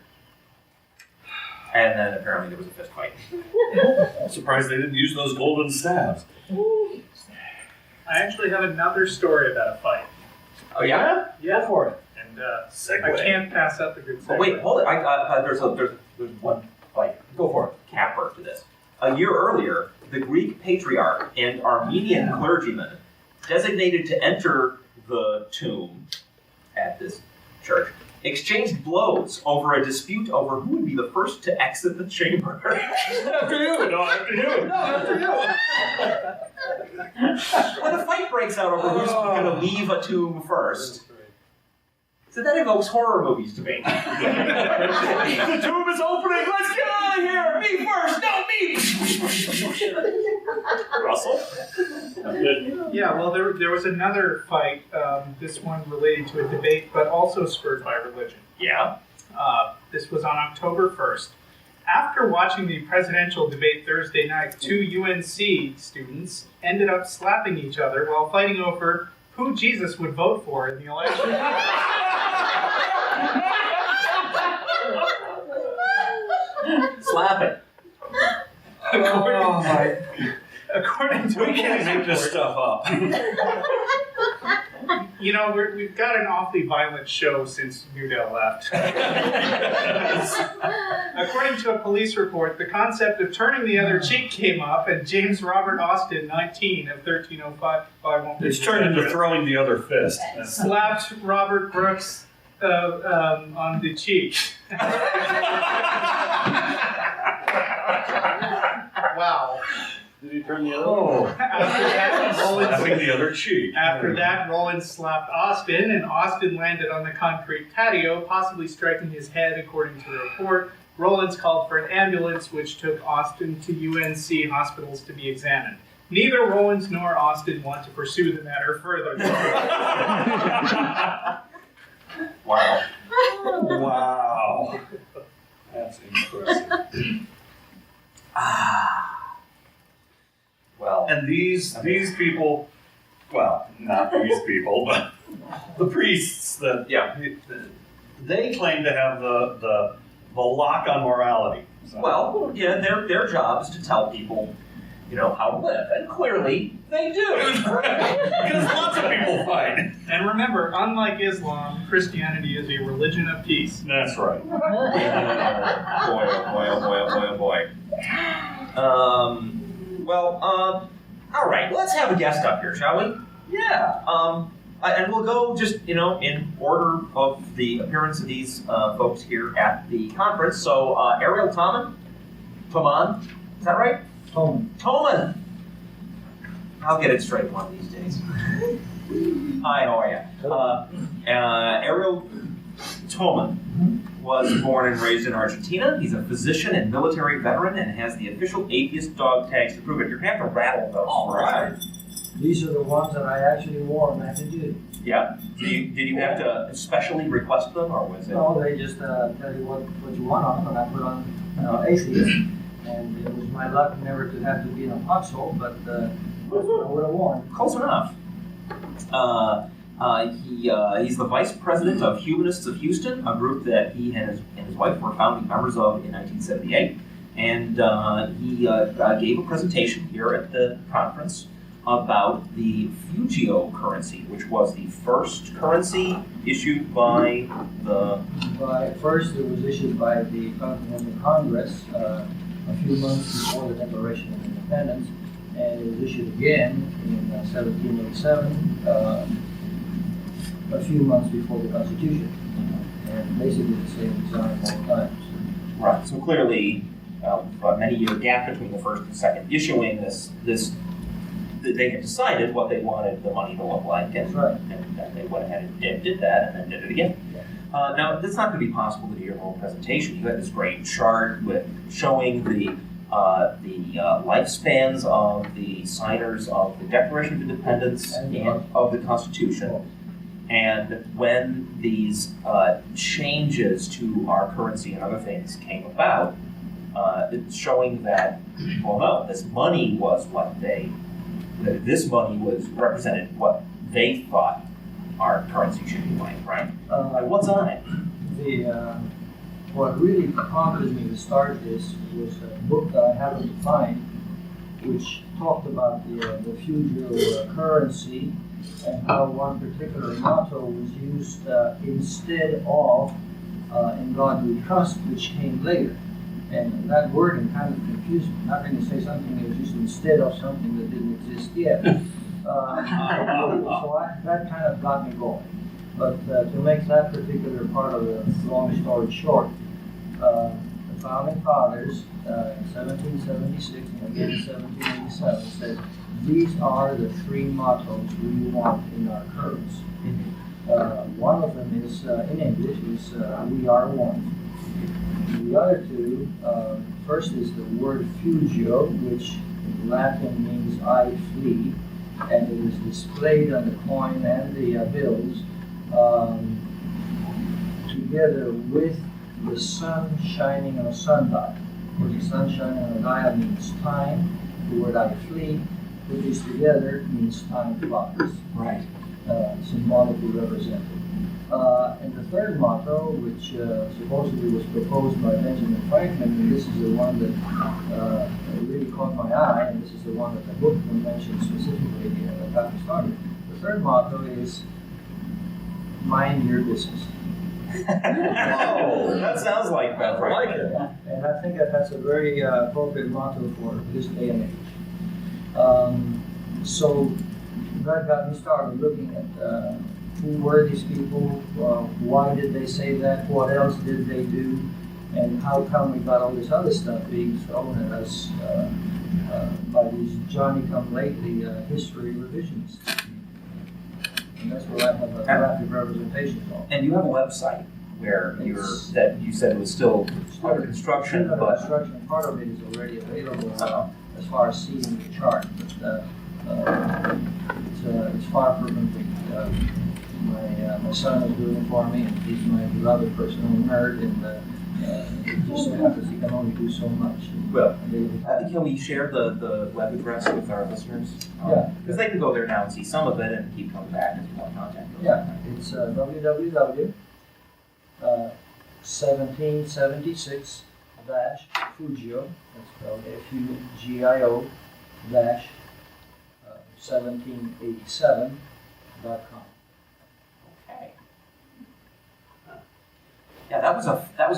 And then apparently there was a fist fight. I'm surprised they didn't use those golden staves. I actually have another story about a fight. Oh yeah? Yeah. Go for it. And Segue. I can't pass up the good segue. Oh wait, hold it. There's one fight. Go for it. Capper to this. A year earlier, the Greek patriarch and Armenian clergyman designated to enter the tomb at this church exchanged blows over a dispute over who would be the first to exit the chamber. After you! No, after you! No, after you! When a fight breaks out over who's going to leave a tomb first. So that evokes horror movies to me. The tomb is opening! Let's get out of here! Me first! No, me! Russell? Yeah, well, there was another fight, this one related to a debate, but also spurred by religion. Yeah. This was on October 1st. After watching the presidential debate Thursday night, two UNC students ended up slapping each other while fighting over who Jesus would vote for in the election. Slap it. According to We can't make this stuff up. You know, we've got an awfully violent show since Newdale left. According to a police report, the concept of turning the other cheek came up, and James Robert Austin, 19 of 1305, It's turned into throwing the other fist. slapped Robert Brooks on the cheek. Wow. Did he turn the other? Oh, After the other cheek. that, Rollins slapped Austin, and Austin landed on the concrete patio, possibly striking his head, according to the report. Rollins called for an ambulance, which took Austin to UNC hospitals to be examined. Neither Rollins nor Austin want to pursue the matter further. Wow. Wow. That's impressive. Well. And these people, well, not these people, but the priests that they claim to have the lock on morality. So. Well, yeah, their job is to tell people, you know, how to live, and clearly they do. Because lots of people fight. And remember, unlike Islam, Christianity is a religion of peace. That's right. Boy, oh boy. All right, let's have a guest up here, shall we? Yeah. And we'll go just, you know, in order of the appearance of these folks here at the conference. So, Ariel Toman, is that right? Toman. I'll get it straight one of these days. Hi, how are you? Ariel Toman was born and raised in Argentina. He's a physician and military veteran and has the official atheist dog tags to prove it. You're going to have to rattle those. All right. These are the ones that I actually wore on active duty. Yeah. Did you have to specially request them, or was it? No, they just tell you what you want on them, and I put on atheist. And it was my luck never to have to be in a foxhole, but I would have worn. Close enough. He's the vice president of Humanists of Houston, a group that he and his wife were founding members of in 1978. And he gave a presentation here at the conference about the Fugio currency, which was the first currency issued by the... First, it was issued by the Continental Congress a few months before the Declaration of Independence, and it was issued again in 1787, a few months before the Constitution, and basically the same design both times. Right, so clearly, a many-year gap between the first and second issuing this they had decided what they wanted the money to look like, and, That's right. and then they went ahead and did that, and then did it again. Now, it's not going to be possible to do your whole presentation. You had this great chart with showing the lifespans of the signers of the Declaration of Independence and of the Constitution. And when these changes to our currency and other things came about, it's showing that, well, no, this money was represented what they thought our currency should be like, right? What's on it? What really prompted me to start this was a book that I happened to find, which talked about the future currency and how one particular motto was used instead of "In God We Trust," which came later. And that wording kind of confused me. How can you say something that was used instead of something that didn't exist yet? That kind of got me going. But to make that particular part of the long story short, the founding fathers in 1776 and again in 1787 said, these are the three mottos we want in our currency. One of them is, in English, is "We are one." The other two, first is the word "fugio," which in Latin means "I flee," and it is displayed on the coin and the bills together with the sun shining on a sundial. Where the sun shining on a dial means time. The word "I flee," put these together, means time flies. Right. Symbolically represented. And the third motto, which supposedly was proposed by Benjamin Franklin, and this is the one that really caught my eye, and this is the one that the book mentioned specifically that got me started. The third motto is "Mind your business." Oh, that sounds like Ben Franklin. And I think that that's a very appropriate motto for this day and age. So that got me started looking at who were these people, why did they say that, what else did they do, and how come we got all this other stuff being thrown at us by these Johnny-come-lately history revisionists. And that's where I have a graphic representation of. And you have a website where that you said was still under construction, but construction, part of it is already available as far as seeing the chart, but it's far from complete. My son is doing it for me, and he's my beloved personal nerd, and it just so happens he can only do so much. Well, can we share the web address with our listeners? Yeah. Because they can go there now and see some of it and keep coming back as more content goes. Yeah, it's www. 1776 Fugio, that's spelled F-U-G-I-O dash 1787.com. Okay. Yeah, that was a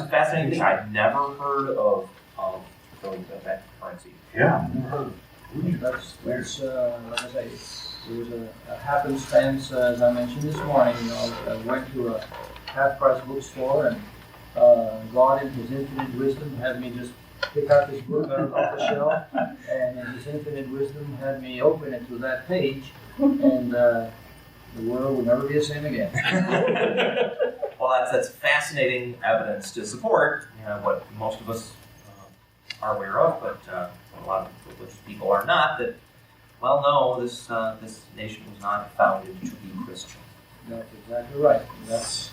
fascinating thing. I'd never heard of that currency. Yeah, never heard of it. That's like I say, it was a happenstance, as I mentioned this morning. I went to a half-price bookstore, and God, in His infinite wisdom, had me just pick out this book off the shelf, and in His infinite wisdom, had me open it to that page, and the world will never be the same again. Well, that's fascinating evidence to support what most of us are aware of, but a lot of religious people are not. That, well, no, this nation was not founded to be Christian. That's exactly right. That's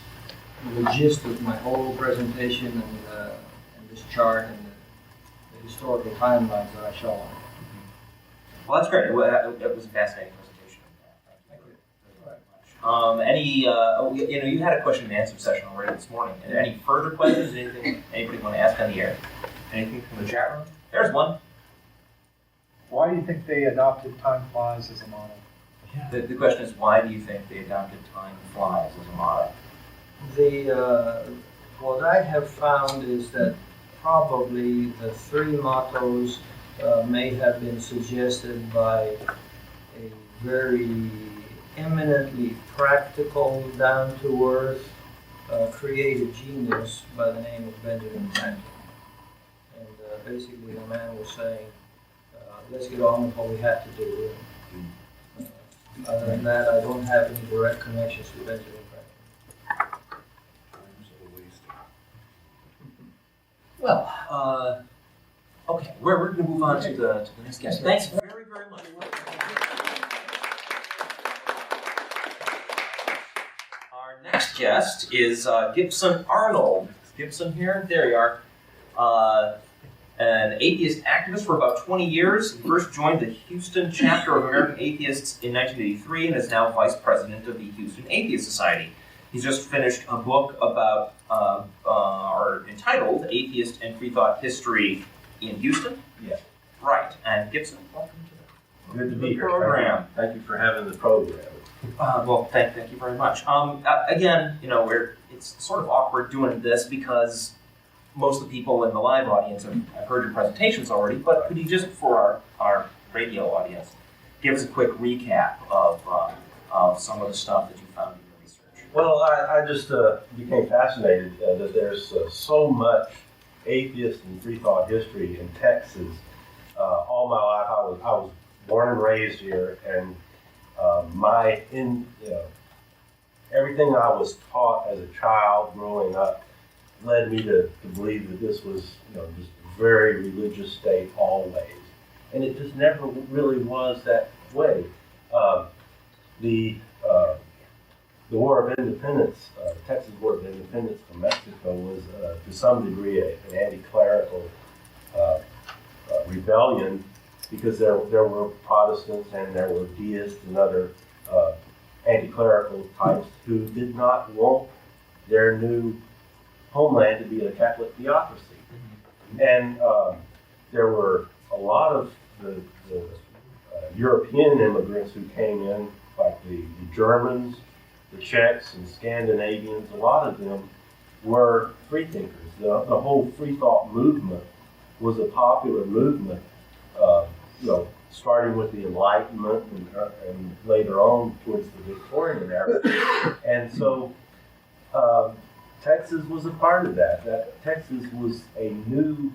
the gist of my whole presentation and this chart and the historical timelines that I show on. Well, that's great. It was a fascinating presentation. Thank you very much. You had a question and answer session already this morning. Any further questions? Anything anybody want to ask on the air? Anything from the chat room? There's one. Why do you think they adopted time flies as a model? The question is, why do you think they adopted time flies as a model? What I have found is that probably the three mottos may have been suggested by a very eminently practical, down-to-earth, creative genius by the name of Benjamin Franklin. And basically the man was saying, let's get on with what we have to do. Other than that, I don't have any direct connections to Benjamin Franklin. Well, okay, we're going to move on to the next guest. Thanks very, very much. next guest is Gibson Arnold. Gibson here? There you are. An atheist activist for about 20 years. He first joined the Houston chapter of American Atheists in 1983 and is now vice president of the Houston Atheist Society. He's just finished a book about, or entitled Atheist and Free Thought History in Houston. Yeah. Right. And Gibson, welcome to Good to be here. program. Thank you for having the program. Well, thank you very much. Again, it's sort of awkward doing this because most of the people in the live audience have heard your presentations already, but could you just, for our radio audience, give us a quick recap of some of the stuff that you found in your research? Well, I just became fascinated that there's so much atheist and free thought history in Texas. All my life, I was born and raised here, and everything I was taught as a child growing up led me to believe that this was, just a very religious state always, and it just never really was that way. The War of Independence, Texas War of Independence from Mexico was to some degree an anti-clerical rebellion, because there were Protestants and there were deists and other anti-clerical types who did not want their new homeland to be a Catholic theocracy. And there were a lot of the European immigrants who came in, like the Germans, the Czechs, and Scandinavians. A lot of them were free thinkers. The whole free thought movement was a popular movement, starting with the Enlightenment and later on towards the Victorian era. And so Texas was a part of that. Texas was a new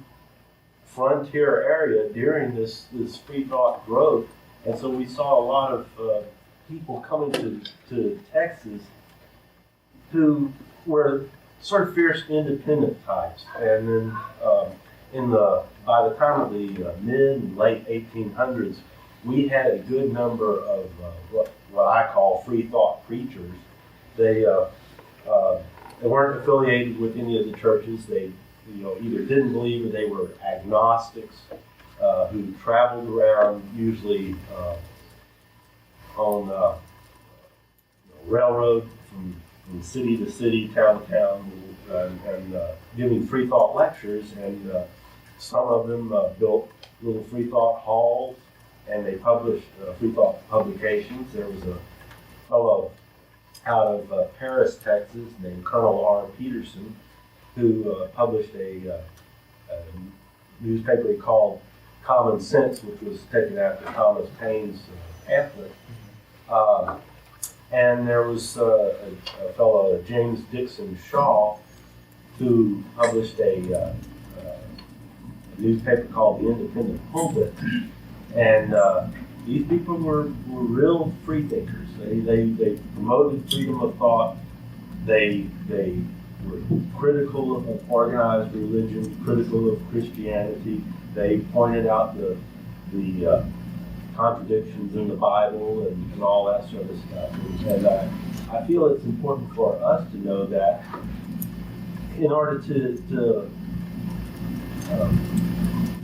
frontier area during this free thought growth. And so we saw a lot of people coming to Texas who were sort of fierce independent types. And then by the time of the mid and late 1800s, we had a good number of what I call free thought preachers. They weren't affiliated with any of the churches. They either didn't believe or they were agnostics who traveled around, usually on railroad from city to city, town to town, and giving free thought lectures. And some of them built little free thought halls, and they published free thought publications. There was a fellow out of Paris, Texas, named Colonel R. Peterson, who published a newspaper he called Common Sense, which was taken after Thomas Paine's pamphlet. And there was a fellow, James Dixon Shaw, who published a newspaper called The Independent Pulpit. And these people were real free thinkers. They promoted freedom of thought. They were critical of organized religion, critical of Christianity. They pointed out the contradictions in the Bible and all that sort of stuff. And I feel it's important for us to know that in order to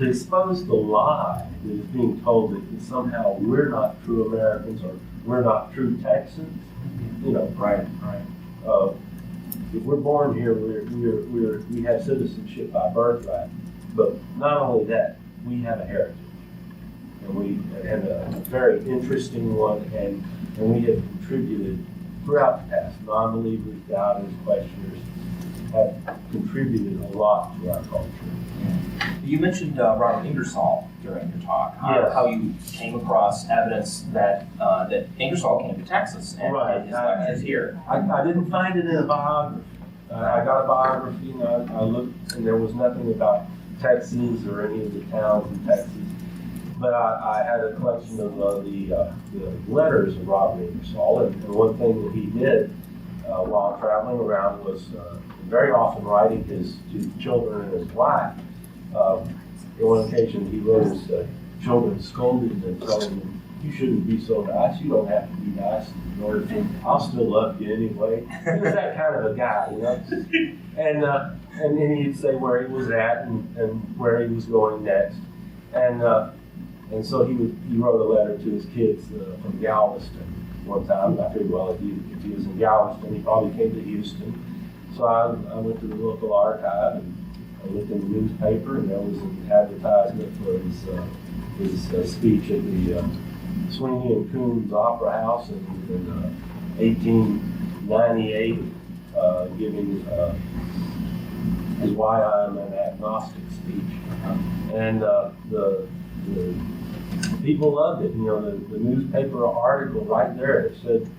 expose the lie that is being told that somehow we're not true Americans or we're not true Texans. Right. If we're born here, we have citizenship by birthright. But not only that, we have a heritage, and a very interesting one, and we have contributed throughout the past. Non-believers, doubters, questioners have contributed a lot to our culture. You mentioned Robert Ingersoll during your talk. Yes. How you came across evidence that Ingersoll came to Texas and did his lectures here. I didn't find it in a biography. I got a biography, and I looked, and there was nothing about Texas or any of the towns in Texas. But I had a collection of the letters of Robert Ingersoll, and one thing that he did while traveling around was very often writing to his children and his wife. On one occasion, he wrote his children scolded and telling them, you shouldn't be so nice, you don't have to be nice in order to, I'll still love you anyway. He was that kind of a guy, you know. And then he'd say where he was at and where he was going next. And so he wrote a letter to his kids from Galveston one time. I figured, well, if he was in Galveston, he probably came to Houston. So I went to the local archive and I looked in the newspaper, and there was an advertisement for his speech at the Sweeney and Coons Opera House in 1898, giving his Why I Am an Agnostic speech. And the people loved it. You know, the newspaper article right there, it said